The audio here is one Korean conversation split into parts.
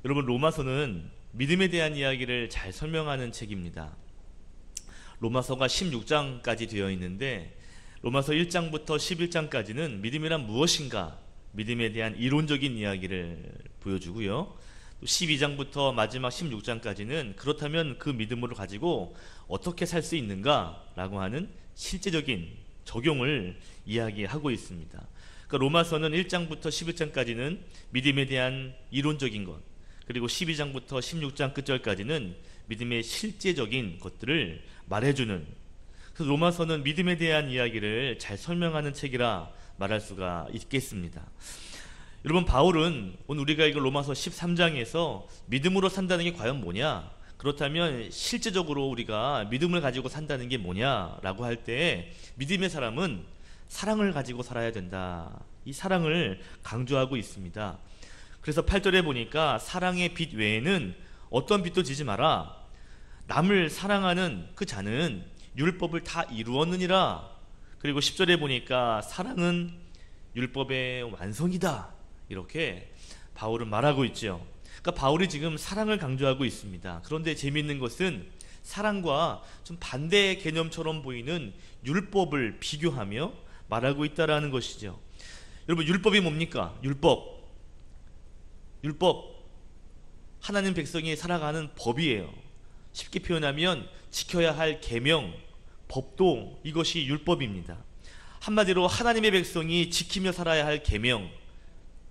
여러분, 로마서는 믿음에 대한 이야기를 잘 설명하는 책입니다. 로마서가 16장까지 되어 있는데 로마서 1장부터 11장까지는 믿음이란 무엇인가, 믿음에 대한 이론적인 이야기를 보여주고요. 또 12장부터 마지막 16장까지는 그렇다면 그 믿음으로 가지고 어떻게 살 수 있는가 라고 하는 실제적인 적용을 이야기하고 있습니다. 그러니까 로마서는 1장부터 11장까지는 믿음에 대한 이론적인 것, 그리고 12장부터 16장 끝절까지는 믿음의 실제적인 것들을 말해주는, 그래서 로마서는 믿음에 대한 이야기를 잘 설명하는 책이라 말할 수가 있겠습니다. 여러분, 바울은 오늘 우리가 읽은 로마서 13장에서 믿음으로 산다는 게 과연 뭐냐, 그렇다면 실제적으로 우리가 믿음을 가지고 산다는 게 뭐냐라고 할 때 믿음의 사람은 사랑을 가지고 살아야 된다, 이 사랑을 강조하고 있습니다. 그래서 8절에 보니까 사랑의 빛 외에는 어떤 빛도 지지 마라, 남을 사랑하는 그 자는 율법을 다 이루었느니라. 그리고 10절에 보니까 사랑은 율법의 완성이다, 이렇게 바울은 말하고 있죠. 그러니까 바울이 지금 사랑을 강조하고 있습니다. 그런데 재미있는 것은 사랑과 좀 반대의 개념처럼 보이는 율법을 비교하며 말하고 있다라는 것이죠. 여러분, 율법이 뭡니까? 율법, 하나님 백성이 살아가는 법이에요. 쉽게 표현하면 지켜야 할 계명, 법도, 이것이 율법입니다. 한마디로 하나님의 백성이 지키며 살아야 할 계명,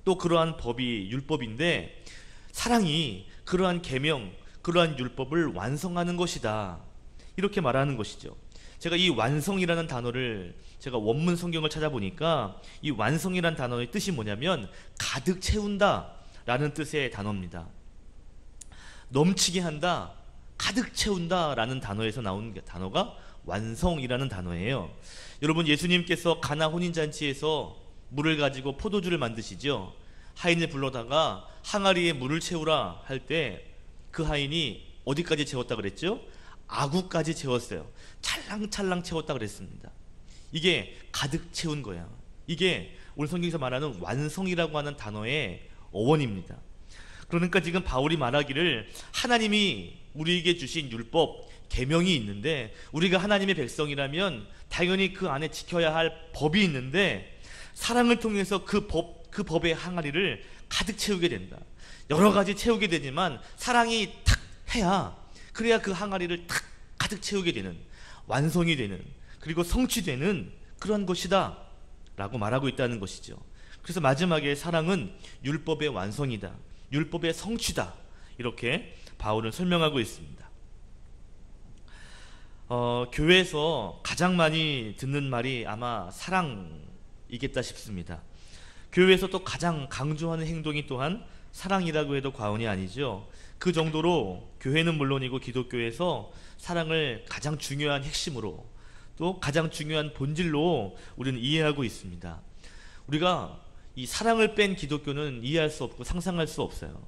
또 그러한 법이 율법인데, 사랑이 그러한 계명, 그러한 율법을 완성하는 것이다, 이렇게 말하는 것이죠. 제가 이 완성이라는 단어를, 제가 원문 성경을 찾아보니까 이 완성이라는 단어의 뜻이 뭐냐면 가득 채운다 라는 뜻의 단어입니다. 넘치게 한다, 가득 채운다 라는 단어에서 나온 단어가 완성이라는 단어예요. 여러분, 예수님께서 가나 혼인잔치에서 물을 가지고 포도주를 만드시죠. 하인을 불러다가 항아리에 물을 채우라 할 때 그 하인이 어디까지 채웠다 그랬죠? 아구까지 채웠어요. 찰랑찰랑 채웠다 그랬습니다. 이게 가득 채운 거야. 이게 오늘 성경에서 말하는 완성이라고 하는 단어의 어원입니다. 그러니까 지금 바울이 말하기를 하나님이 우리에게 주신 율법, 계명이 있는데, 우리가 하나님의 백성이라면 당연히 그 안에 지켜야 할 법이 있는데, 사랑을 통해서 그 법의 항아리를 가득 채우게 된다. 여러 가지 채우게 되지만 사랑이 탁 해야, 그래야 그 항아리를 탁 가득 채우게 되는, 완성이 되는, 그리고 성취되는 그런 것이다 라고 말하고 있다는 것이죠. 그래서 마지막에 사랑은 율법의 완성이다, 율법의 성취다, 이렇게 바울은 설명하고 있습니다. 교회에서 가장 많이 듣는 말이 아마 사랑이겠다 싶습니다. 교회에서 또 가장 강조하는 행동이 또한 사랑이라고 해도 과언이 아니죠. 그 정도로 교회는 물론이고 기독교에서 사랑을 가장 중요한 핵심으로, 또 가장 중요한 본질로 우리는 이해하고 있습니다. 우리가 이 사랑을 뺀 기독교는 이해할 수 없고 상상할 수 없어요.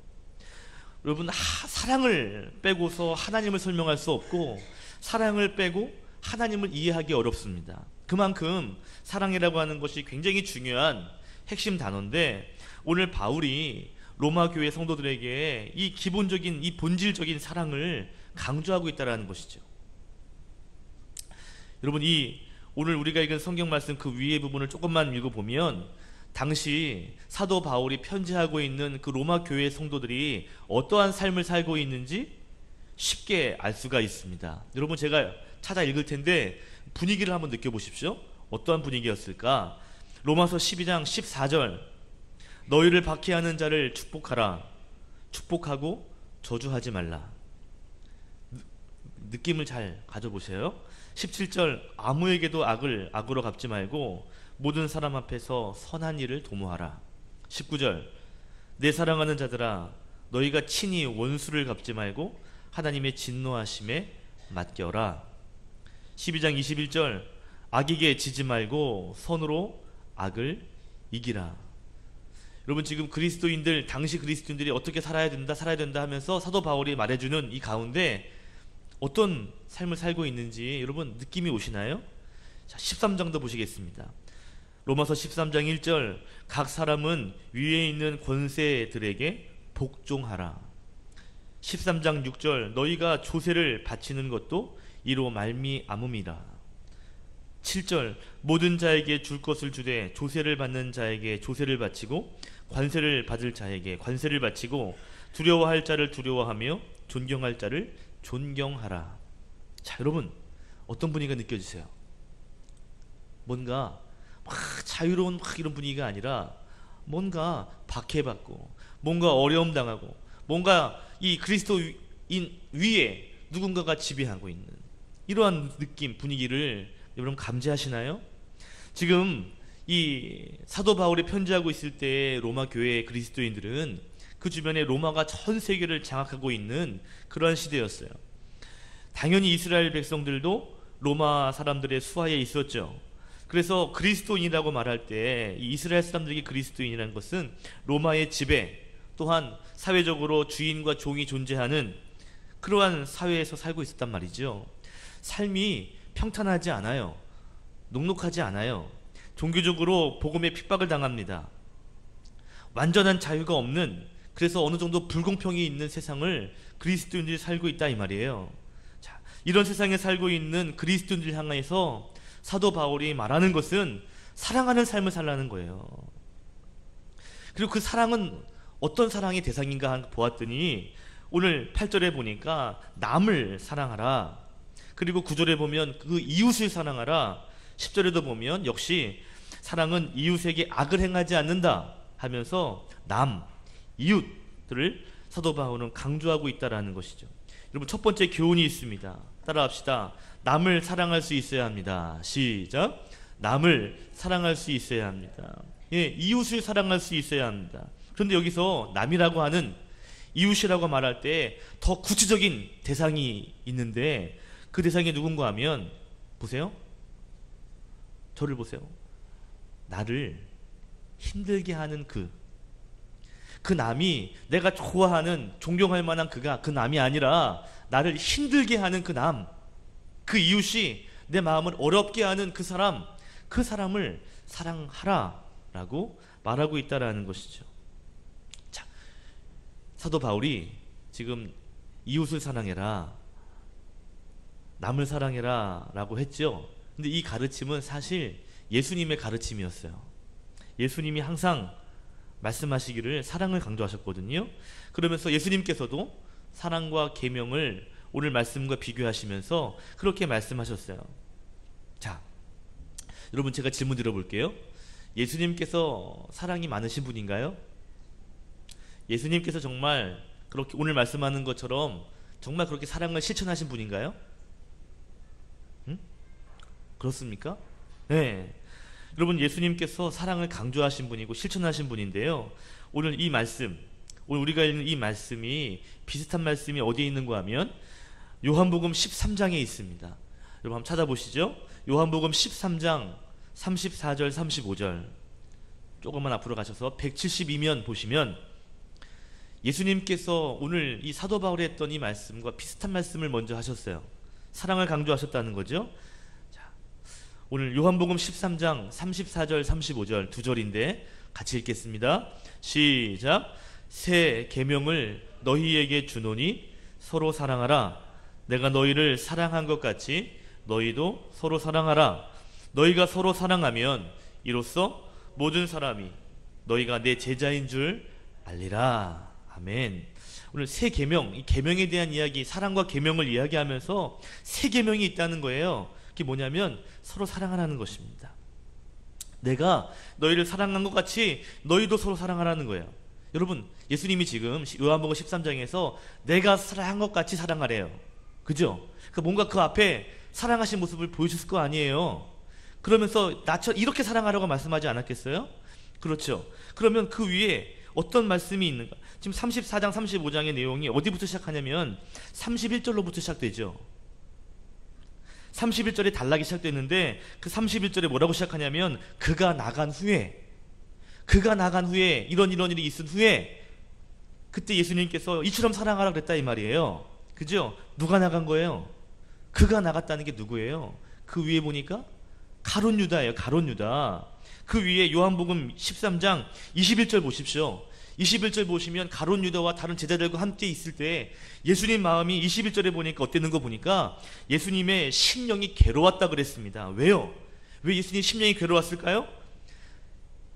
여러분, 사랑을 빼고서 하나님을 설명할 수 없고, 사랑을 빼고 하나님을 이해하기 어렵습니다. 그만큼 사랑이라고 하는 것이 굉장히 중요한 핵심 단어인데, 오늘 바울이 로마 교회 성도들에게 이 기본적인, 이 본질적인 사랑을 강조하고 있다는 것이죠. 여러분, 오늘 우리가 읽은 성경 말씀 그 위의 부분을 조금만 읽어보면 당시 사도 바울이 편지하고 있는 그 로마 교회 성도들이 어떠한 삶을 살고 있는지 쉽게 알 수가 있습니다. 여러분, 제가 찾아 읽을 텐데 분위기를 한번 느껴보십시오. 어떠한 분위기였을까? 로마서 12장 14절, 너희를 박해하는 자를 축복하라, 축복하고 저주하지 말라. 느낌을 잘 가져보세요. 17절, 아무에게도 악을 악으로 갚지 말고 모든 사람 앞에서 선한 일을 도모하라. 19절, 내 사랑하는 자들아, 너희가 친히 원수를 갚지 말고 하나님의 진노하심에 맡겨라. 12장 21절, 악에게 지지 말고 선으로 악을 이기라. 여러분, 지금 그리스도인들, 당시 그리스도인들이 어떻게 살아야 된다 하면서 사도 바울이 말해주는 이 가운데 어떤 삶을 살고 있는지 여러분 느낌이 오시나요? 자, 13장도 보시겠습니다. 로마서 13장 1절, 각 사람은 위에 있는 권세들에게 복종하라. 13장 6절 너희가 조세를 바치는 것도 이로 말미암음이라. 7절 모든 자에게 줄 것을 주되 조세를 받는 자에게 조세를 바치고 관세를 받을 자에게 관세를 바치고 두려워할 자를 두려워하며 존경할 자를 존경하라. 자, 여러분 어떤 분위기가 느껴지세요? 뭔가 막 자유로운 막 이런 분위기가 아니라 뭔가 박해받고 뭔가 어려움 당하고 뭔가 이 그리스도인 위에 누군가가 지배하고 있는 이러한 느낌, 분위기를 여러분 감지하시나요? 지금 이 사도 바울이 편지하고 있을 때 로마 교회의 그리스도인들은 그 주변에 로마가 전 세계를 장악하고 있는 그러한 시대였어요. 당연히 이스라엘 백성들도 로마 사람들의 수하에 있었죠. 그래서 그리스도인이라고 말할 때 이 이스라엘 사람들에게 그리스도인이라는 것은 로마의 지배, 또한 사회적으로 주인과 종이 존재하는 그러한 사회에서 살고 있었단 말이죠. 삶이 평탄하지 않아요. 녹록하지 않아요. 종교적으로 복음에 핍박을 당합니다. 완전한 자유가 없는, 그래서 어느 정도 불공평이 있는 세상을 그리스도인들이 살고 있다 이 말이에요. 자, 이런 세상에 살고 있는 그리스도인들 향해서 사도 바울이 말하는 것은 사랑하는 삶을 살라는 거예요. 그리고 그 사랑은 어떤 사랑이 대상인가 보았더니 오늘 8절에 보니까 남을 사랑하라. 그리고 9절에 보면 그 이웃을 사랑하라. 10절에도 보면 역시 사랑은 이웃에게 악을 행하지 않는다 하면서 남, 이웃들을 사도 바울은 강조하고 있다는 것이죠. 여러분 첫 번째 교훈이 있습니다. 따라합시다. 남을 사랑할 수 있어야 합니다. 시작. 남을 사랑할 수 있어야 합니다. 예, 이웃을 사랑할 수 있어야 합니다. 그런데 여기서 남이라고 하는, 이웃이라고 말할 때 더 구체적인 대상이 있는데 그 대상이 누군가 하면 보세요. 저를 보세요. 나를 힘들게 하는 그 남이, 내가 좋아하는 존경할 만한 그 남이 아니라 나를 힘들게 하는 그 남, 그 이웃이 내 마음을 어렵게 하는 그 사람을 사랑하라 라고 말하고 있다라는 것이죠. 자, 사도 바울이 지금 이웃을 사랑해라, 남을 사랑해라 라고 했죠. 근데 이 가르침은 사실 예수님의 가르침이었어요. 예수님이 항상 말씀하시기를 사랑을 강조하셨거든요. 그러면서 예수님께서도 사랑과 계명을 오늘 말씀과 비교하시면서 그렇게 말씀하셨어요. 자, 여러분 제가 질문 드려볼게요. 예수님께서 사랑이 많으신 분인가요? 예수님께서 정말 그렇게 오늘 말씀하는 것처럼 정말 그렇게 사랑을 실천하신 분인가요? 그렇습니까? 네. 여러분 예수님께서 사랑을 강조하신 분이고 실천하신 분인데요. 오늘 이 말씀, 오늘 우리가 읽는 이 말씀이 비슷한 말씀이 어디에 있는가 하면 요한복음 13장에 있습니다. 여러분 한번 찾아보시죠. 요한복음 13장 34절 35절 조금만 앞으로 가셔서 172면 보시면 예수님께서 오늘 이 사도 바울이 했던 이 말씀과 비슷한 말씀을 먼저 하셨어요. 사랑을 강조하셨다는 거죠. 자, 오늘 요한복음 13장 34절 35절 두 절인데 같이 읽겠습니다. 시작. 새 계명을 너희에게 주노니 서로 사랑하라. 내가 너희를 사랑한 것 같이 너희도 서로 사랑하라. 너희가 서로 사랑하면 이로써 모든 사람이 너희가 내 제자인 줄 알리라. 아멘. 오늘 새 계명, 이 계명에 대한 이야기, 사랑과 계명을 이야기하면서 새 계명이 있다는 거예요. 그게 뭐냐면 서로 사랑하라는 것입니다. 내가 너희를 사랑한 것 같이 너희도 서로 사랑하라는 거예요. 여러분 예수님이 지금 요한복음 13장에서 내가 사랑한 것 같이 사랑하래요. 그죠? 그러니까 뭔가 그 앞에 사랑하신 모습을 보여줬을 거 아니에요. 그러면서 나처럼 이렇게 사랑하라고 말씀하지 않았겠어요? 그렇죠. 그러면 그 위에 어떤 말씀이 있는가? 지금 34장 35장의 내용이 어디부터 시작하냐면 31절로부터 시작되죠. 31절에 단락이 시작됐는데 그 31절에 뭐라고 시작하냐면 그가 나간 후에 이런 일이 있은 후에 그때 예수님께서 이처럼 사랑하라 그랬다 이 말이에요. 그죠? 누가 나간 거예요? 그가 나갔다는 게 누구예요? 그 위에 보니까 가룟 유다예요. 가룟 유다. 그 위에 요한복음 13장 21절 보십시오. 21절 보시면 가룟 유다와 다른 제자들과 함께 있을 때 예수님 마음이 21절에 보니까 어땠는 거 보니까 예수님의 심령이 괴로웠다 그랬습니다. 왜요? 왜 예수님 심령이 괴로웠을까요?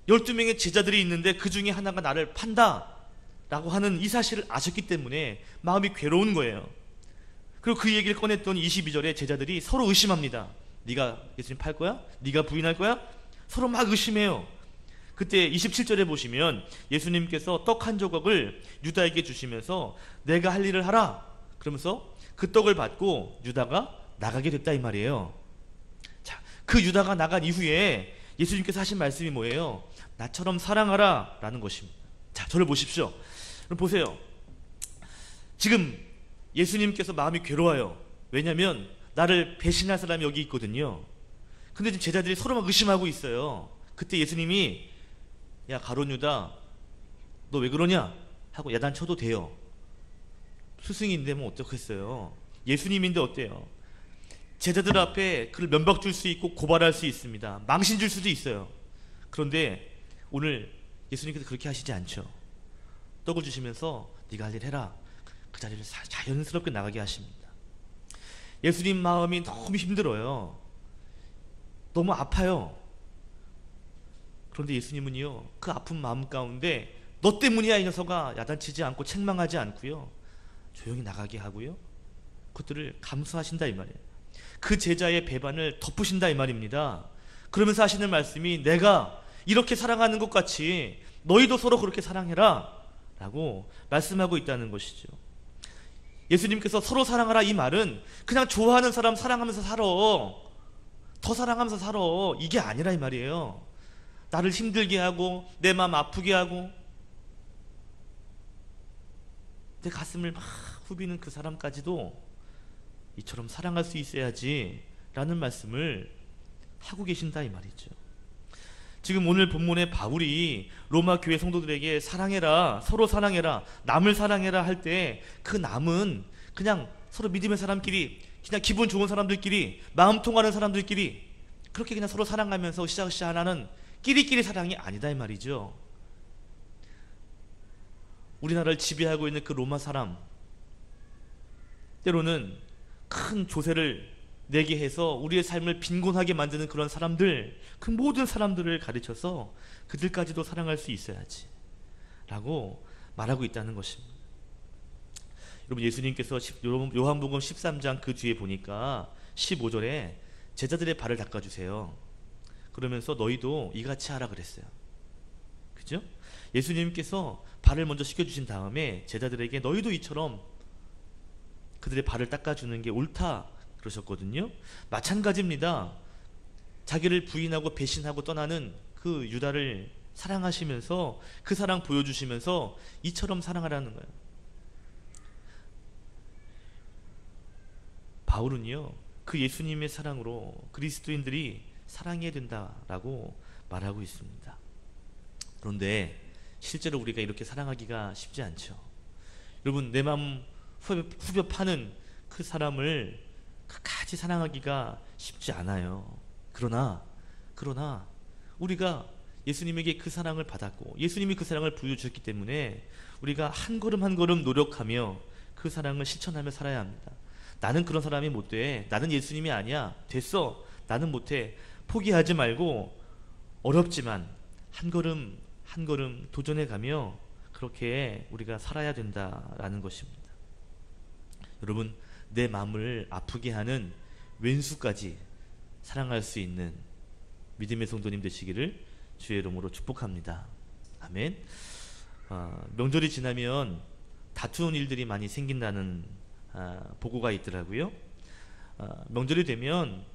12명의 제자들이 있는데 그 중에 하나가 나를 판다 라고 하는 이 사실을 아셨기 때문에 마음이 괴로운 거예요. 그리고 그 얘기를 꺼냈더니 22절에 제자들이 서로 의심합니다. 네가 예수님 팔 거야? 네가 부인할 거야? 서로 막 의심해요. 그때 27절에 보시면 예수님께서 떡 한 조각을 유다에게 주시면서 내가 할 일을 하라 그러면서 그 떡을 받고 유다가 나가게 됐다 이 말이에요. 자, 그 유다가 나간 이후에 예수님께서 하신 말씀이 뭐예요? 나처럼 사랑하라 라는 것입니다. 자, 저를 보십시오. 그럼 보세요. 지금 예수님께서 마음이 괴로워요. 왜냐하면 나를 배신할 사람이 여기 있거든요. 근데 지금 제자들이 서로 막 의심하고 있어요. 그때 예수님이 야 가룟 유다 너 왜 그러냐 하고 야단쳐도 돼요. 스승인데 뭐 어떻겠어요. 예수님인데 어때요. 제자들 앞에 그를 면박 줄 수 있고 고발할 수 있습니다. 망신 줄 수도 있어요. 그런데 오늘 예수님께서 그렇게 하시지 않죠. 떡을 주시면서 네가 할 일 해라. 그 자리를 자연스럽게 나가게 하십니다. 예수님 마음이 너무 힘들어요. 너무 아파요. 그런데 예수님은요 그 아픈 마음 가운데 너 때문이야 이 녀석아 야단치지 않고 책망하지 않고요 조용히 나가게 하고요 그것들을 감수하신다 이 말이에요. 그 제자의 배반을 덮으신다 이 말입니다. 그러면서 하시는 말씀이 내가 이렇게 사랑하는 것 같이 너희도 서로 그렇게 사랑해라 라고 말씀하고 있다는 것이죠. 예수님께서 서로 사랑하라 이 말은 그냥 좋아하는 사람 사랑하면서 살아 더 사랑하면서 살아 이게 아니라 이 말이에요. 나를 힘들게 하고 내 마음 아프게 하고 내 가슴을 막 후비는 그 사람까지도 이처럼 사랑할 수 있어야지 라는 말씀을 하고 계신다 이 말이죠. 지금 오늘 본문에 바울이 로마 교회 성도들에게 사랑해라 서로 사랑해라 남을 사랑해라 할 때 그 남은 그냥 서로 믿음의 사람끼리 그냥 기분 좋은 사람들끼리 마음 통하는 사람들끼리 그렇게 그냥 서로 사랑하면서 으쌰으쌰 하나는 끼리끼리 사랑이 아니다 이 말이죠. 우리나라를 지배하고 있는 그 로마 사람 때로는 큰 조세를 내게 해서 우리의 삶을 빈곤하게 만드는 그런 사람들 그 모든 사람들을 가르쳐서 그들까지도 사랑할 수 있어야지 라고 말하고 있다는 것입니다. 여러분 예수님께서 요한복음 13장 그 뒤에 보니까 15절에 제자들의 발을 닦아주세요. 그러면서 너희도 이같이 하라 그랬어요. 그죠? 예수님께서 발을 먼저 씻겨주신 다음에 제자들에게 너희도 이처럼 그들의 발을 닦아주는 게 옳다 그러셨거든요. 마찬가지입니다. 자기를 부인하고 배신하고 떠나는 그 유다를 사랑하시면서 그 사랑 보여주시면서 이처럼 사랑하라는 거예요. 바울은요 그 예수님의 사랑으로 그리스도인들이 사랑해야 된다라고 말하고 있습니다. 그런데 실제로 우리가 이렇게 사랑하기가 쉽지 않죠. 여러분 내 마음 후벼 파는 그 사람을 끝까지 사랑하기가 쉽지 않아요. 그러나 우리가 예수님에게 그 사랑을 받았고 예수님이 그 사랑을 부여주셨기 때문에 우리가 한 걸음 한 걸음 노력하며 그 사랑을 실천하며 살아야 합니다. 나는 그런 사람이 못 돼. 나는 예수님이 아니야. 됐어. 나는 못해. 포기하지 말고 어렵지만 한 걸음 한 걸음 도전해 가며 그렇게 우리가 살아야 된다라는 것입니다. 여러분 내 마음을 아프게 하는 왼수까지 사랑할 수 있는 믿음의 성도님 되시기를 주의 이름으로 축복합니다. 아멘. 명절이 지나면 다투는 일들이 많이 생긴다는 보고가 있더라고요. 명절이 되면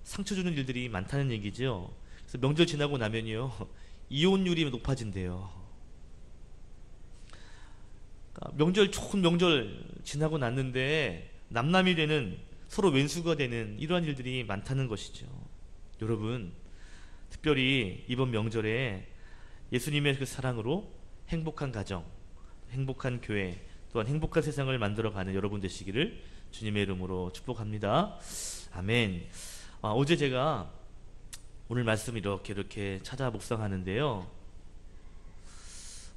상처 주는 일들이 많다는 얘기죠. 그래서 명절 지나고 나면요 이혼율이 높아진대요. 명절 좋은 명절 지나고 났는데 남남이 되는 서로 왼수가 되는 이러한 일들이 많다는 것이죠. 여러분 특별히 이번 명절에 예수님의 그 사랑으로 행복한 가정, 행복한 교회, 또한 행복한 세상을 만들어가는 여러분 되시기를 주님의 이름으로 축복합니다. 아멘. 어제 제가 오늘 말씀 이렇게 찾아 묵상하는데요.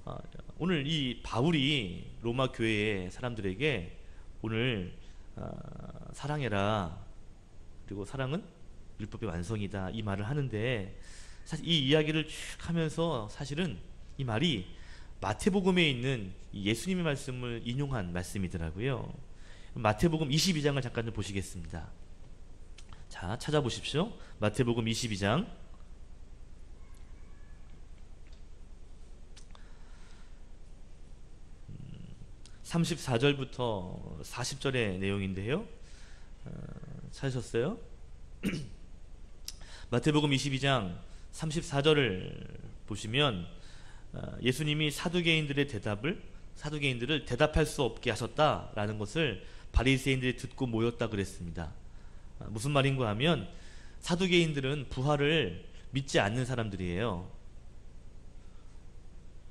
아, 오늘 이 바울이 로마 교회의 사람들에게 오늘 사랑해라, 그리고 사랑은 율법의 완성이다, 이 말을 하는데, 사실 이 이야기를 쭉 하면서 사실은 이 말이 마태복음에 있는 예수님의 말씀을 인용한 말씀이더라고요. 마태복음 22장을 잠깐 좀 보시겠습니다. 자, 찾아보십시오. 마태복음 22장 34절부터 40절의 내용인데요. 찾으셨어요? 마태복음 22장 34절을 보시면 예수님이 사두개인들을 대답할 수 없게 하셨다라는 것을 바리새인들이 듣고 모였다 그랬습니다. 무슨 말인가 하면 사두개인들은 부활을 믿지 않는 사람들이에요.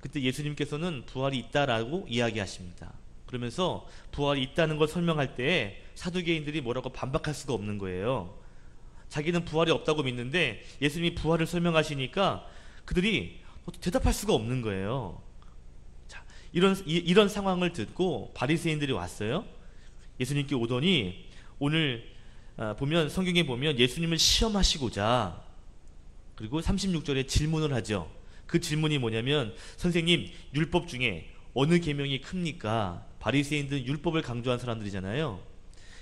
그때 예수님께서는 부활이 있다라고 이야기하십니다. 그러면서 부활이 있다는 걸 설명할 때 사두개인들이 뭐라고 반박할 수가 없는 거예요. 자기는 부활이 없다고 믿는데 예수님이 부활을 설명하시니까 그들이 대답할 수가 없는 거예요. 자, 이런 상황을 듣고 바리새인들이 왔어요. 예수님께 오더니 오늘 보면 성경에 보면 예수님을 시험하시고자, 그리고 36절에 질문을 하죠. 그 질문이 뭐냐면, 선생님, 율법 중에 어느 계명이 큽니까? 바리새인들은 율법을 강조한 사람들이잖아요.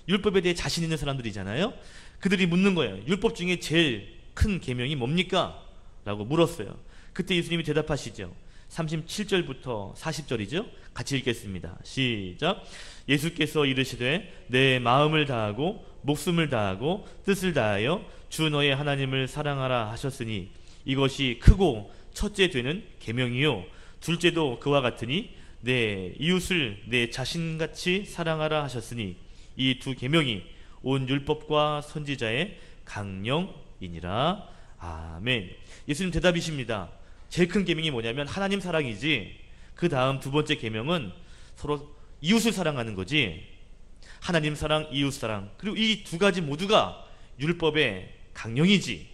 율법에 대해 자신 있는 사람들이잖아요. 그들이 묻는 거예요. 율법 중에 제일 큰 계명이 뭡니까? 라고 물었어요. 그때 예수님이 대답하시죠. 37절부터 40절이죠. 같이 읽겠습니다. 시작. 예수께서 이르시되 내 마음을 다하고 목숨을 다하고 뜻을 다하여 주 너의 하나님을 사랑하라 하셨으니 이것이 크고 첫째 되는 계명이요 둘째도 그와 같으니 내 이웃을 내 자신같이 사랑하라 하셨으니 이 두 계명이 온 율법과 선지자의 강령이니라. 아멘. 예수님 대답이십니다. 제일 큰 계명이 뭐냐면 하나님 사랑이지, 그 다음 두 번째 계명은 서로 이웃을 사랑하는 거지. 하나님 사랑, 이웃 사랑, 그리고 이 두 가지 모두가 율법의 강령이지.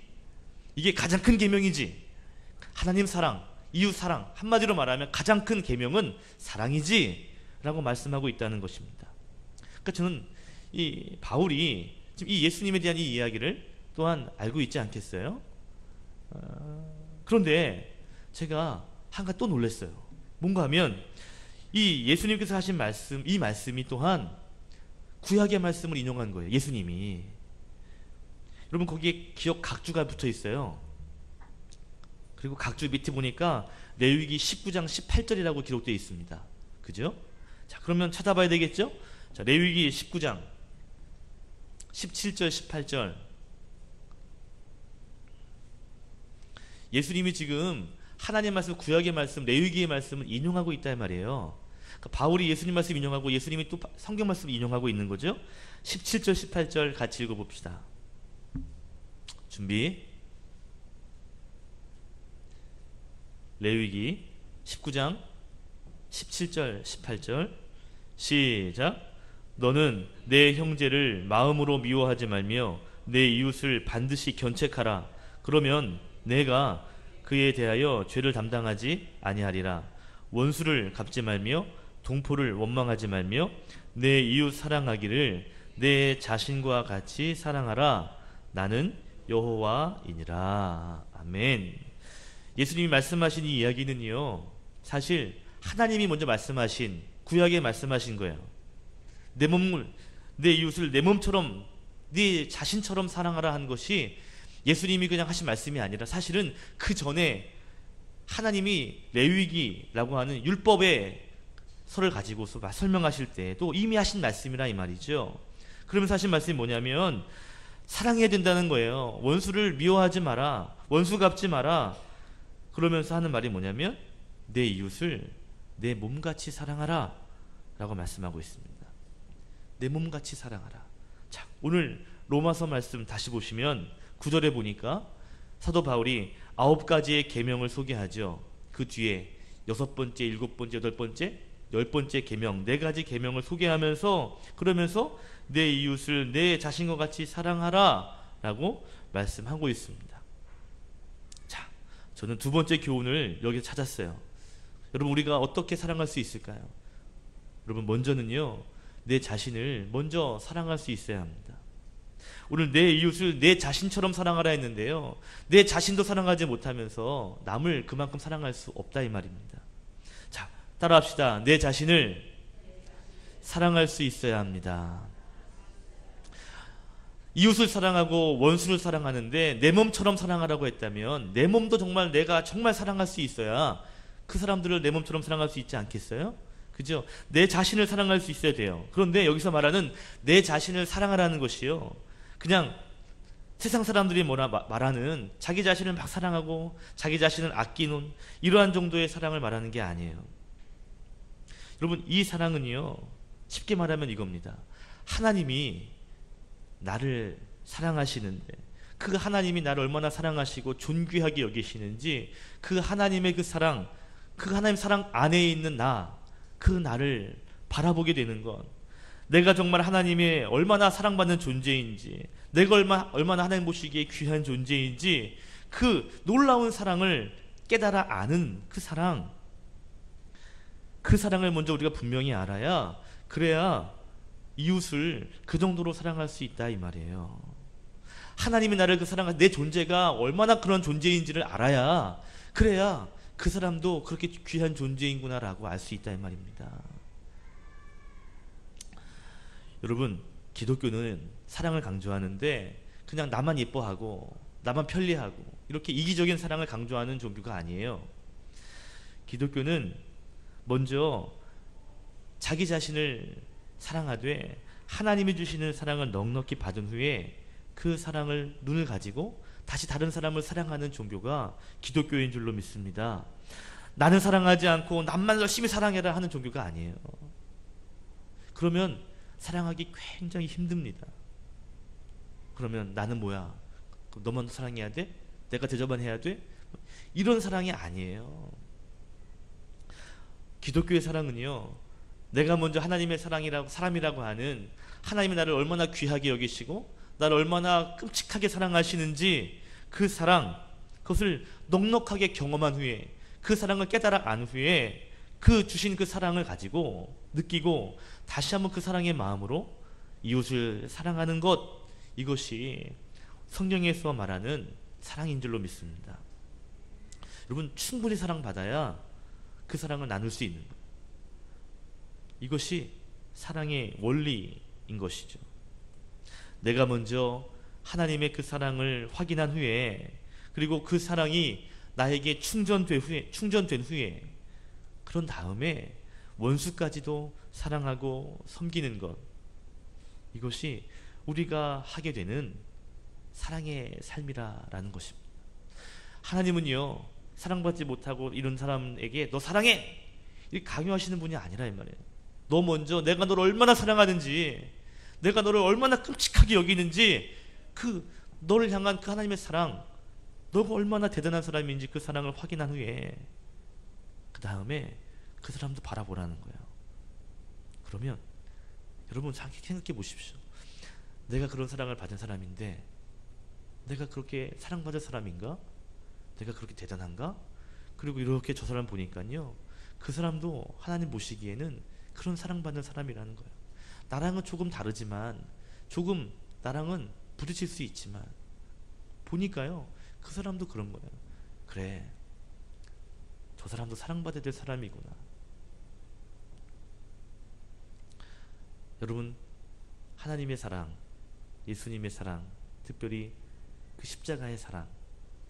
이게 가장 큰 계명이지. 하나님 사랑, 이웃 사랑, 한마디로 말하면 가장 큰 계명은 사랑이지 라고 말씀하고 있다는 것입니다. 그러니까 저는 이 바울이 지금 이 예수님에 대한 이 이야기를 또한 알고 있지 않겠어요? 그런데 제가 한 가지 또 놀랐어요. 뭔가 하면 이 예수님께서 하신 말씀, 이 말씀이 또한 구약의 말씀을 인용한 거예요. 예수님이. 여러분 거기에 기억 각주가 붙어 있어요. 그리고 각주 밑에 보니까 레위기 19장 18절이라고 기록되어 있습니다. 그죠? 자, 그러면 찾아봐야 되겠죠? 자, 레위기 19장 17절 18절. 예수님이 지금 하나님의 말씀, 구약의 말씀, 레위기의 말씀을 인용하고 있다 말이에요. 그러니까 바울이 예수님 말씀 인용하고 예수님이 또 성경 말씀 인용하고 있는 거죠. 17절 18절 같이 읽어봅시다. 준비. 레위기 19장 17절 18절 시작. 너는 내 형제를 마음으로 미워하지 말며 내 이웃을 반드시 견책하라. 그러면 내가 그에 대하여 죄를 담당하지 아니하리라. 원수를 갚지 말며 동포를 원망하지 말며 내 이웃 사랑하기를 내 자신과 같이 사랑하라. 나는 여호와이니라. 아멘. 예수님이 말씀하신 이 이야기는요, 사실 하나님이 먼저 말씀하신, 구약에 말씀하신 거예요. 내 이웃을 내 몸처럼, 네 자신처럼 사랑하라 한 것이 예수님이 그냥 하신 말씀이 아니라 사실은 그 전에 하나님이 레위기라고 하는 율법의 서를 가지고서 설명하실 때도 이미 하신 말씀이라 이 말이죠. 그러면서 하신 말씀이 뭐냐면 사랑해야 된다는 거예요. 원수를 미워하지 마라. 원수 갚지 마라. 그러면서 하는 말이 뭐냐면 내 이웃을 내 몸같이 사랑하라 라고 말씀하고 있습니다. 내 몸같이 사랑하라. 자, 오늘 로마서 말씀 다시 보시면 9절에 보니까 사도 바울이 9가지의 계명을 소개하죠. 그 뒤에 6번째, 7번째, 8번째, 10번째 계명, 4가지 계명을 소개하면서 그러면서 내 이웃을 내 자신과 같이 사랑하라 라고 말씀하고 있습니다. 자, 저는 두 번째 교훈을 여기서 찾았어요. 여러분, 우리가 어떻게 사랑할 수 있을까요? 여러분, 먼저는요, 내 자신을 먼저 사랑할 수 있어야 합니다. 오늘 내 이웃을 내 자신처럼 사랑하라 했는데요, 내 자신도 사랑하지 못하면서 남을 그만큼 사랑할 수 없다 이 말입니다. 자, 따라합시다. 내 자신을 사랑할 수 있어야 합니다. 이웃을 사랑하고 원수를 사랑하는데 내 몸처럼 사랑하라고 했다면 내 몸도 정말 내가 정말 사랑할 수 있어야 그 사람들을 내 몸처럼 사랑할 수 있지 않겠어요? 그죠? 내 자신을 사랑할 수 있어야 돼요. 그런데 여기서 말하는 내 자신을 사랑하라는 것이요, 그냥 세상 사람들이 말하는 자기 자신을 막 사랑하고 자기 자신을 아끼는 이러한 정도의 사랑을 말하는 게 아니에요. 여러분, 이 사랑은요, 쉽게 말하면 이겁니다. 하나님이 나를 사랑하시는데 그 하나님이 나를 얼마나 사랑하시고 존귀하게 여기시는지 그 하나님의 그 사랑, 그 하나님 사랑 안에 있는 그 나를 바라보게 되는 것, 내가 정말 하나님의 얼마나 사랑받는 존재인지, 내가 얼마나 하나님 보시기에 귀한 존재인지 그 놀라운 사랑을 깨달아 아는 그 사랑을 먼저 우리가 분명히 알아야, 그래야 이웃을 그 정도로 사랑할 수 있다 이 말이에요. 하나님이 나를 그 사랑할, 내 존재가 얼마나 그런 존재인지를 알아야, 그래야 그 사람도 그렇게 귀한 존재인구나 라고 알 수 있다 이 말입니다. 여러분, 기독교는 사랑을 강조하는데 그냥 나만 예뻐하고 나만 편리하고 이렇게 이기적인 사랑을 강조하는 종교가 아니에요. 기독교는 먼저 자기 자신을 사랑하되 하나님이 주시는 사랑을 넉넉히 받은 후에 그 사랑을 눈을 가지고 다시 다른 사람을 사랑하는 종교가 기독교인 줄로 믿습니다. 나는 사랑하지 않고 남만 열심히 사랑해라 하는 종교가 아니에요. 그러면 사랑하기 굉장히 힘듭니다. 그러면 나는 뭐야? 너만 사랑해야 돼? 내가 대접만 해야 돼? 이런 사랑이 아니에요. 기독교의 사랑은요, 내가 먼저 하나님의 사람이라고 하는 하나님이 나를 얼마나 귀하게 여기시고 나를 얼마나 끔찍하게 사랑하시는지 그 사랑, 그것을 넉넉하게 경험한 후에 그 사랑을 깨달아 안 후에 그 주신 그 사랑을 가지고 느끼고 다시 한번 그 사랑의 마음으로 이웃을 사랑하는 것, 이것이 성경에서 말하는 사랑인 줄로 믿습니다. 여러분, 충분히 사랑받아야 그 사랑을 나눌 수 있는 것, 이것이 사랑의 원리인 것이죠. 내가 먼저 하나님의 그 사랑을 확인한 후에, 그리고 그 사랑이 나에게 충전된 후에 그런 다음에 원수까지도 사랑하고 섬기는 것, 이것이 우리가 하게 되는 사랑의 삶이라는 것입니다. 하나님은요, 사랑받지 못하고 이런 사람에게 너 사랑해! 이렇게 강요하시는 분이 아니라 이 말이에요. 너 먼저 내가 너를 얼마나 사랑하는지, 내가 너를 얼마나 끔찍하게 여기는지, 그 너를 향한 그 하나님의 사랑, 너가 얼마나 대단한 사람인지 그 사랑을 확인한 후에 그 다음에 그 사람도 바라보라는 거예요. 그러면 여러분 생각해 보십시오. 내가 그런 사랑을 받은 사람인데 내가 그렇게 사랑받을 사람인가? 내가 그렇게 대단한가? 그리고 이렇게 저 사람 보니까요, 그 사람도 하나님 보시기에는 그런 사랑받는 사람이라는 거예요. 나랑은 조금 다르지만, 조금 나랑은 부딪힐 수 있지만 보니까요, 그 사람도 그런 거예요. 그래, 저 사람도 사랑받아야 될 사람이구나. 여러분, 하나님의 사랑, 예수님의 사랑, 특별히 그 십자가의 사랑,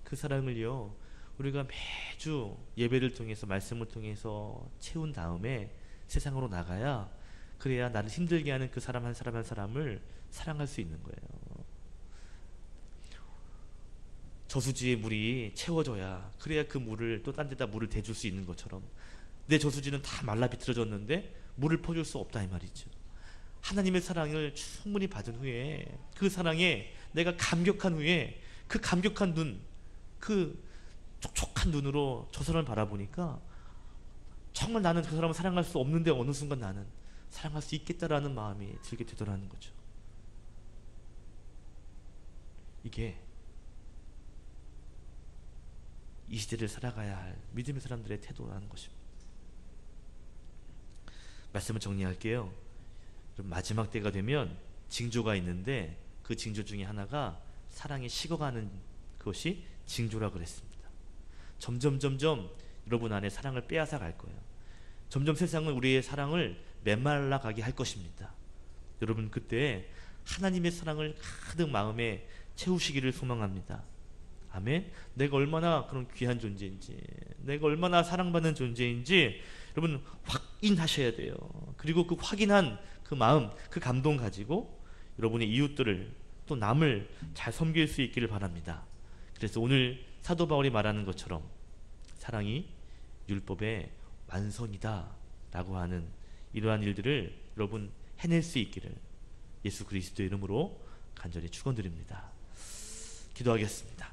그 사랑을요, 우리가 매주 예배를 통해서, 말씀을 통해서 채운 다음에 세상으로 나가야, 그래야 나를 힘들게 하는 그 사람 한 사람 한 사람을 사랑할 수 있는 거예요. 저수지의 물이 채워져야, 그래야 그 물을 또 딴 데다 물을 대줄 수 있는 것처럼, 내 저수지는 다 말라 비틀어졌는데 물을 퍼줄 수 없다 이 말이죠. 하나님의 사랑을 충분히 받은 후에, 그 사랑에 내가 감격한 후에, 그 감격한 눈, 그 촉촉한 눈으로 저 사람을 바라보니까 정말 나는 그 사람을 사랑할 수 없는데 어느 순간 나는 사랑할 수 있겠다라는 마음이 들게 되더라는 거죠. 이게 이 시대를 살아가야 할 믿음의 사람들의 태도라는 것입니다. 말씀을 정리할게요. 그럼 마지막 때가 되면 징조가 있는데 그 징조 중에 하나가 사랑이 식어가는 것이 징조라 그랬습니다. 점점 여러분 안에 사랑을 빼앗아 갈 거예요. 점점 세상은 우리의 사랑을 메말라 가게 할 것입니다. 여러분 그때 하나님의 사랑을 가득 마음에 채우시기를 소망합니다. 아멘. 내가 얼마나 그런 귀한 존재인지, 내가 얼마나 사랑받는 존재인지 여러분 확인하셔야 돼요. 그리고 그 확인한 그 마음, 그 감동 가지고 여러분의 이웃들을 또 남을 잘 섬길 수 있기를 바랍니다. 그래서 오늘 사도 바울이 말하는 것처럼 사랑이 율법의 완성이다 라고 하는 이러한 일들을 여러분 해낼 수 있기를 예수 그리스도의 이름으로 간절히 축원드립니다. 기도하겠습니다.